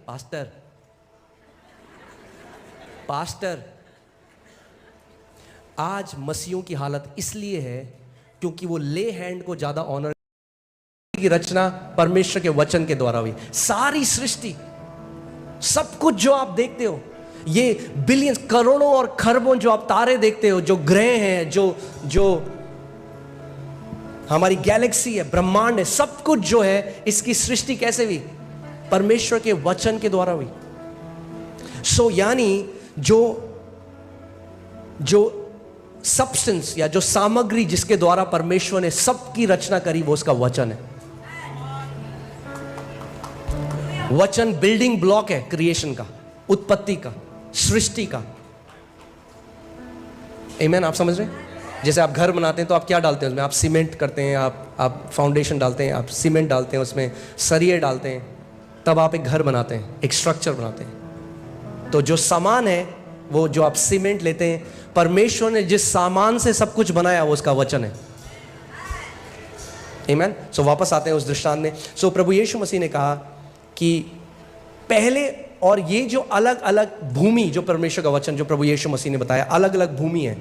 Pastor pastor आज मसीहों की हालत इसलिए है क्योंकि वो ले हैंड को ज्यादा ऑनर की रचना परमेश्वर के वचन के द्वारा हुई। सारी सृष्टि, सब कुछ जो आप देखते हो, ये बिलियंस, करोड़ों और खरबों जो आप तारे देखते हो, जो ग्रह हैं, जो हमारी गैलेक्सी है, ब्रह्मांड है, सब कुछ जो है, इसकी सृष्टि कैसे हुई? परमेश्वर के वचन के द्वारा हुई। यानी जो सब्सटेंस या जो सामग्री जिसके द्वारा परमेश्वर ने सबकी रचना करी, वो उसका वचन है। वचन बिल्डिंग ब्लॉक है क्रिएशन का, उत्पत्ति का, सृष्टि का। आमीन। आप समझ रहे हैं? जैसे आप घर बनाते हैं तो आप क्या डालते हैं उसमें? आप सीमेंट करते हैं, आप फाउंडेशन डालते हैं, आप सीमेंट डालते हैं, उसमें सरिये डालते हैं, तब आप एक घर बनाते हैं, एक स्ट्रक्चर बनाते हैं। तो जो सामान है, वो जो आप सीमेंट लेते हैं, परमेश्वर ने जिस सामान से सब कुछ बनाया वो उसका वचन है। आमीन। वापस आते हैं उस दृष्टांत में। प्रभु यीशु मसीह ने कहा कि पहले, और ये जो अलग अलग भूमि, जो परमेश्वर का वचन जो प्रभु यीशु मसीह ने बताया, अलग अलग भूमि है,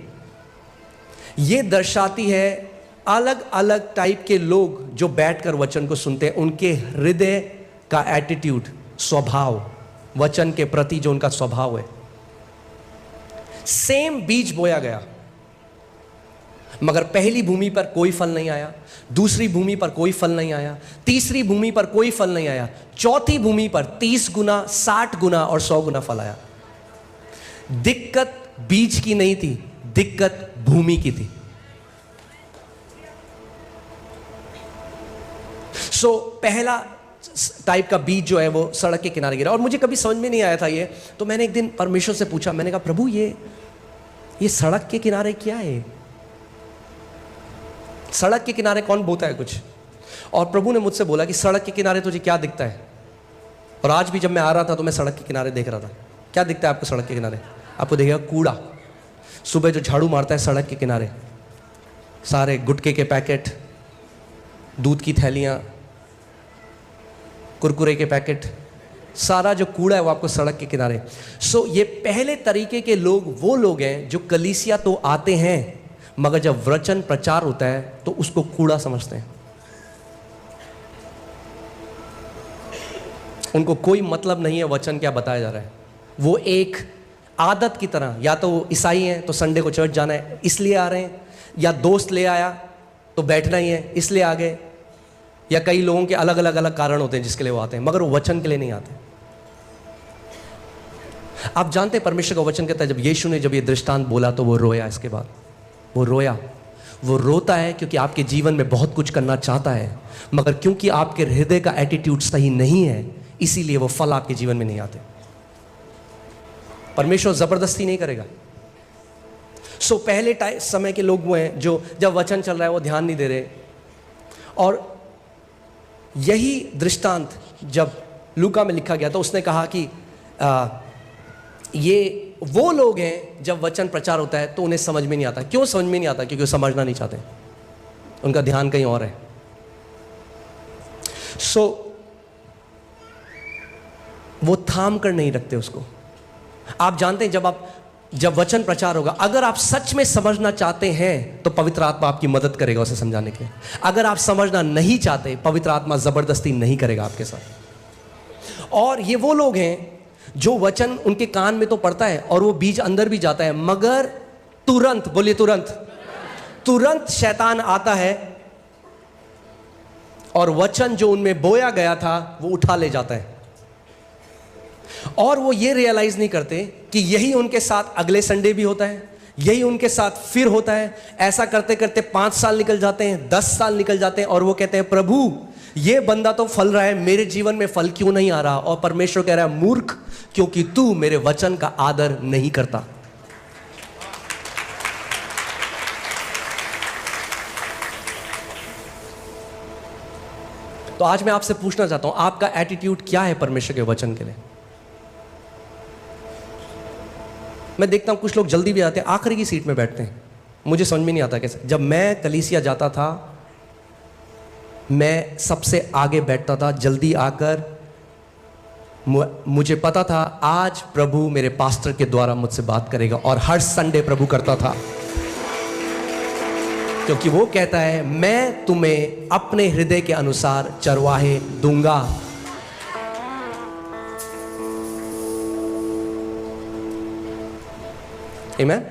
ये दर्शाती है अलग अलग टाइप के लोग जो बैठकर वचन को सुनते हैं, उनके हृदय का एटीट्यूड, स्वभाव, वचन के प्रति जो उनका स्वभाव है। सेम बीज बोया गया, मगर पहली भूमि पर कोई फल नहीं आया, दूसरी भूमि पर कोई फल नहीं आया, तीसरी भूमि पर कोई फल नहीं आया, चौथी भूमि पर 30 गुना, 60 गुना और 100 गुना फल आया। दिक्कत बीज की नहीं थी, दिक्कत भूमि की थी। पहला टाइप का बीज जो है वो सड़क के किनारे गिरा, और मुझे कभी समझ में नहीं आया था ये। तो मैंने एक दिन परमेश्वर से पूछा, मैंने कहा प्रभु ये सड़क के किनारे क्या है? सड़क के किनारे कौन बोता है कुछ? और प्रभु ने मुझसे बोला कि सड़क के किनारे तुझे क्या दिखता है? और आज भी जब मैं आ रहा था तो मैं सड़क के किनारे देख रहा था। क्या दिखता है आपको सड़क के किनारे? आपको दिखेगा कूड़ा। सुबह जो झाड़ू मारता है सड़क के किनारे, सारे गुटखे के पैकेट, दूध की थैलियां, कुरकुरे के पैकेट, सारा जो कूड़ा है वो आपको सड़क के किनारे। ये पहले तरीके के लोग वो लोग हैं जो कलीसिया तो आते हैं, मगर जब वचन प्रचार होता है तो उसको कूड़ा समझते हैं। उनको कोई मतलब नहीं है वचन क्या बताया जा रहा है। वो एक आदत की तरह, या तो वो ईसाई हैं तो संडे को चर्च जाना है इसलिए आ रहे हैं, या दोस्त ले आया तो बैठना ही है इसलिए आ गए, या कई लोगों के अलग अलग कारण होते हैं जिसके लिए वो आते हैं, मगर वो वचन के लिए नहीं आते। आप जानते हैं परमेश्वर का वचन कहता है, जब यीशु ने जब ये दृष्टांत बोला तो वो रोया। इसके बाद वो रोया। वो रोता है क्योंकि आपके जीवन में बहुत कुछ करना चाहता है, मगर क्योंकि आपके हृदय का एटीट्यूड सही नहीं है, इसीलिए वो फल आपके जीवन में नहीं आते। परमेश्वर जबरदस्ती नहीं करेगा। पहले समय के लोग वो हैं जो जब वचन चल रहा है वो ध्यान नहीं दे रहे। और यही दृष्टांत जब लूका में लिखा गया तो उसने कहा कि ये वो लोग हैं जब वचन प्रचार होता है तो उन्हें समझ में नहीं आता। क्यों समझ में नहीं आता? क्योंकि वो समझना नहीं चाहते, उनका ध्यान कहीं और है। वो थाम कर नहीं रखते उसको। आप जानते हैं जब वचन प्रचार होगा, अगर आप सच में समझना चाहते हैं तो पवित्र आत्मा आपकी मदद करेगा उसे समझाने के लिए। अगर आप समझना नहीं चाहते, पवित्र आत्मा जबरदस्ती नहीं करेगा आपके साथ। और ये वो लोग हैं जो वचन उनके कान में तो पड़ता है और वो बीज अंदर भी जाता है, मगर तुरंत, बोलिए तुरंत शैतान आता है और वचन जो उनमें बोया गया था वो उठा ले जाता है। और वो ये रियलाइज नहीं करते कि यही उनके साथ अगले संडे भी होता है, यही उनके साथ फिर होता है। ऐसा करते करते 5 साल निकल जाते हैं, 10 साल निकल जाते हैं, और वो कहते हैं प्रभु ये बंदा तो फल रहा है, मेरे जीवन में फल क्यों नहीं आ रहा? और परमेश्वर कह रहा है, मूर्ख, क्योंकि तू मेरे वचन का आदर नहीं करता। तो आज मैं आपसे पूछना चाहता हूं, आपका एटीट्यूड क्या है परमेश्वर के वचन के लिए? मैं देखता हूं कुछ लोग जल्दी भी आते हैं, आखिरी की सीट में बैठते हैं। मुझे समझ में नहीं आता कैसे। जब मैं कलीसिया जाता था, मैं सबसे आगे बैठता था, जल्दी आकर मुझे पता था आज प्रभु मेरे पास्टर के द्वारा मुझसे बात करेगा, और हर संडे प्रभु करता था, क्योंकि वो कहता है मैं तुम्हें अपने हृदय के अनुसार चरवाहे दूंगा। आमीन।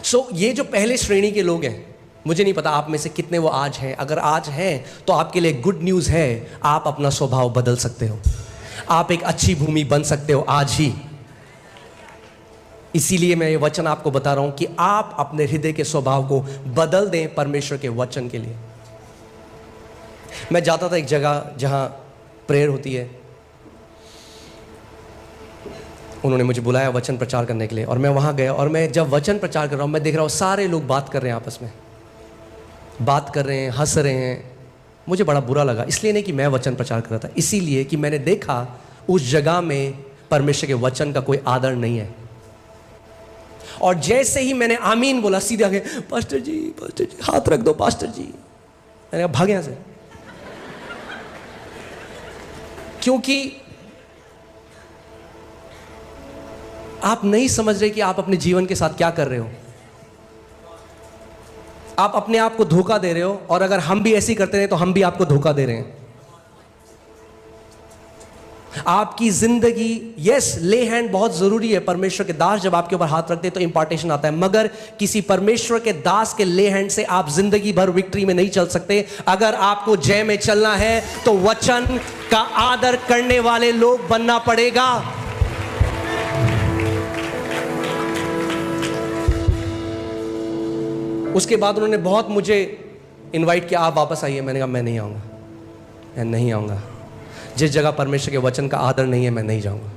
सो ये जो पहले श्रेणी के लोग हैं, मुझे नहीं पता आप में से कितने वो आज हैं। अगर आज हैं तो आपके लिए गुड न्यूज़ है, आप अपना स्वभाव बदल सकते हो, आप एक अच्छी भूमि बन सकते हो आज ही। इसीलिए मैं ये वचन आपको बता रहा हूं कि आप अपने हृदय के स्वभाव को बदल दें परमेश्वर के वचन के लिए। मैं जाता था एक जगह जहां प्रेयर होती है, उन्होंने मुझे बुलाया वचन प्रचार करने के लिए, और मैं वहां गया, और मैं जब वचन प्रचार कर रहा हूं मैं देख रहा हूं सारे लोग बात कर रहे हैं, आपस में बात कर रहे हैं, हंस रहे हैं। मुझे बड़ा बुरा लगा, इसलिए नहीं कि मैं वचन प्रचार कर रहा था, इसीलिए कि मैंने देखा उस जगह में परमेश्वर के वचन का कोई आदर नहीं है। और जैसे ही मैंने आमीन बोला, सीधे आगे पास्टर जी हाथ रख दो पास्टर जी। मैंने कहा भाग यहां से, क्योंकि आप नहीं समझ रहे कि आप अपने जीवन के साथ क्या कर रहे हो। आप अपने आप को धोखा दे रहे हो, और अगर हम भी ऐसे ही करते रहे तो हम भी आपको धोखा दे रहे हैं। आपकी जिंदगी, यस, ले हैंड बहुत जरूरी है। परमेश्वर के दास जब आपके ऊपर हाथ रखते हैं तो इंपार्टेशन आता है, मगर किसी परमेश्वर के दास के ले हैंड से आप जिंदगी भर विक्ट्री में नहीं चल सकते। अगर आपको जय में चलना है तो वचन का आदर करने वाले लोग बनना पड़ेगा। उसके बाद उन्होंने बहुत मुझे इनवाइट किया, आप वापस आइए। मैंने कहा मैं नहीं आऊँगा, मैं नहीं आऊँगा। जिस जगह परमेश्वर के वचन का आदर नहीं है मैं नहीं जाऊँगा।